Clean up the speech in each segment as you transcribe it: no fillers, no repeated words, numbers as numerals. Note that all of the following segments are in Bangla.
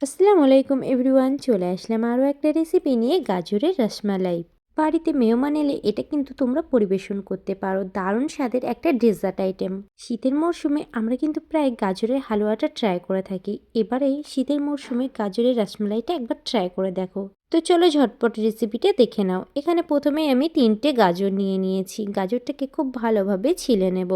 আসসালামু আলাইকুম এভরিওয়ান, চলে আসলাম আরও একটা রেসিপি নিয়ে, গাজরের রসমালাই। বাড়িতে মেহমান এলে এটা কিন্তু তোমরা পরিবেশন করতে পারো, দারুণ স্বাদের একটা ডেজার্ট আইটেম। শীতের মরশুমে আমরা কিন্তু প্রায় গাজরের হালুয়াটা ট্রাই করে থাকি। এবারে শীতের মরশুমে গাজরের রসমালাইটা একবার ট্রাই করে দেখো। তো চলো ঝটপট রেসিপিটা দেখে নাও। এখানে প্রথমেই আমি 3টে গাজর নিয়ে নিয়েছি। গাজরটাকে খুব ভালোভাবে ছিলে নেব।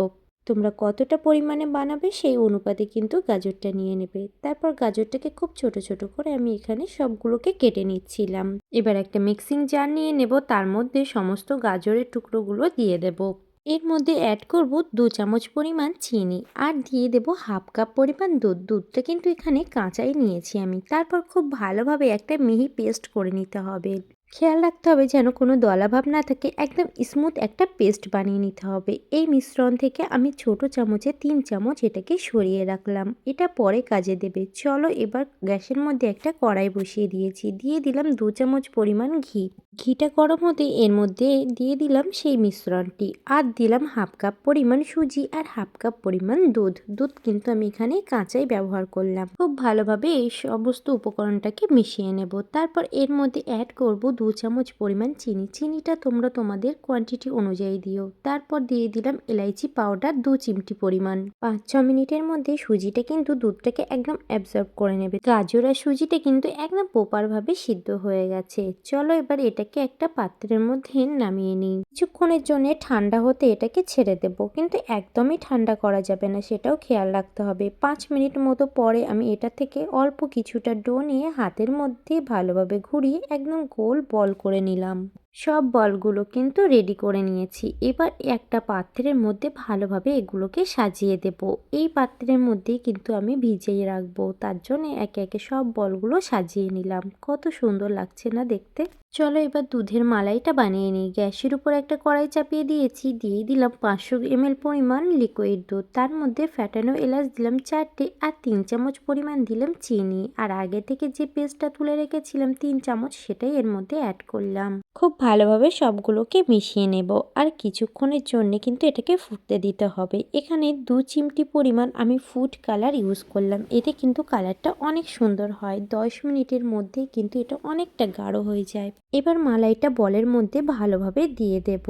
তোমরা কতটা পরিমাণে বানাবে সেই অনুপাতে কিন্তু গাজরটা নিয়ে নেবে। তারপর গাজরটাকে খুব ছোট ছোট করে আমি এখানে সবগুলোকে কেটে নিচ্ছিলাম। এবার একটা মিক্সিং জার নিয়ে নেব, তার মধ্যে সমস্ত গাজরের টুকরোগুলো দিয়ে দেব। এর মধ্যে অ্যাড করব 2 চামচ পরিমাণ চিনি, আর দিয়ে দেব হাফ কাপ পরিমাণ দুধ। দুধটা কিন্তু এখানে কাঁচাই নিয়েছি আমি। তারপর খুব ভালোভাবে একটা মিহি পেস্ট করে নিতে হবে। খেয়াল রাখতে হবে যেন কোনো দলাভাব না থাকে, একদম স্মুথ একটা পেস্ট বানিয়ে নিতে হবে। এই মিশ্রণ থেকে আমি ছোট চামচে 3 চামচ এটাকে সরিয়ে রাখলাম, এটা পরে কাজে দেবে। চলো এবার গ্যাসের মধ্যে একটা কড়াই বসিয়ে দিয়েছি, দিয়ে দিলাম 2 চামচ পরিমাণ ঘি। ঘিটা গরম হতে এর মধ্যে দিয়ে দিলাম সেই মিশ্রণটি, আর দিলাম হাফ কাপ পরিমাণ সুজি আর হাফ কাপ পরিমাণ দুধ। দুধ কিন্তু আমি এখানে কাঁচাই ব্যবহার করলাম। খুব ভালোভাবে এই সমস্ত উপকরণটাকে মিশিয়ে নেব। তারপর এর মধ্যে অ্যাড করব 2 চামচ পরিমাণ চিনি। চিনিটা তোমরা তোমাদের কোয়ান্টিটি অনুযায়ী দিও। তারপর দিয়ে দিলাম এলাইচি পাউডার 2 চিমটি পরিমাণ। 5-6 মিনিটের মধ্যে সুজিটা কিন্তু দুধটাকে একদম অ্যাবজর্ব করে নেবে। গাজর আর সুজিটা কিন্তু একদম প্রপারভাবে সিদ্ধ হয়ে গেছে। চলো এবার এটাকে একটা পাত্রের মধ্যে নামিয়ে নিই। কিছুক্ষণের জন্য ঠান্ডা হতে এটাকে ছেড়ে দেব, কিন্তু একদমই ঠান্ডা করা যাবে না, সেটাও খেয়াল রাখতে হবে। 5 মিনিট মতো পরে আমি এটা থেকে অল্প কিছুটা ডো নিয়ে হাতের মধ্যে ভালোভাবে ঘুরিয়ে একদম গোল বল করে নিলাম। সব বলগুলো কিন্তু রেডি করে নিয়েছি। এবার একটা পাত্রের মধ্যে ভালোভাবে এগুলোকে সাজিয়ে দেব। এই পাত্রের মধ্যেই কিন্তু আমি ভিজিয়ে রাখবো, তার জন্য একে একে সব বলগুলো সাজিয়ে নিলাম। কত সুন্দর লাগছে না দেখতে। চলো এবার দুধের মালাইটা বানিয়ে নিই। গ্যাসের উপর একটা কড়াই চাপিয়ে দিয়েছি, দিয়ে দিলাম 500 ml পরিমাণ লিকুইড দুধ। তার মধ্যে ফ্যাটানো এলাচ দিলাম 4টে, আর 3 চামচ পরিমাণ দিলাম চিনি। আর আগে থেকে যে পেস্টটা তুলে রেখেছিলাম 3 চামচ, সেটাই এর মধ্যে অ্যাড করলাম। খুব ভালোভাবে সবগুলোকে মিশিয়ে নেব, আর কিছুক্ষণের জন্য কিন্তু এটাকে ফুটতে দিতে হবে। এখানে 2 চিমটি পরিমাণ আমি ফুড কালার ইউজ করলাম, এতে কিন্তু কালারটা অনেক সুন্দর হয়। 10 মিনিটের মধ্যেই কিন্তু এটা অনেকটা গাঢ় হয়ে যায়। এবার মালাইটা বলের মধ্যে ভালোভাবে দিয়ে দেব।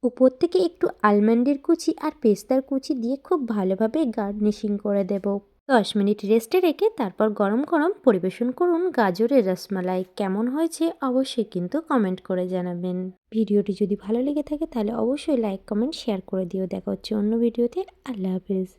উপর থেকে একটু আলমন্ডের কুচি আর পেস্তার কুচি দিয়ে খুব ভালোভাবে গার্নিশিং করে দেব। 10 মিনিট রেস্টে রেখে তারপর গরম গরম পরিবেশন করুন গাজরের রসমালাই। কেমন হয়েছে অবশ্যই কিন্তু কমেন্ট করে জানাবেন। ভিডিওটি যদি ভালো লেগে থাকে তাহলে অবশ্যই লাইক, কমেন্ট, শেয়ার করে দিও। দেখা হচ্ছে অন্য ভিডিওতে। আল্লাহ হাফেজ।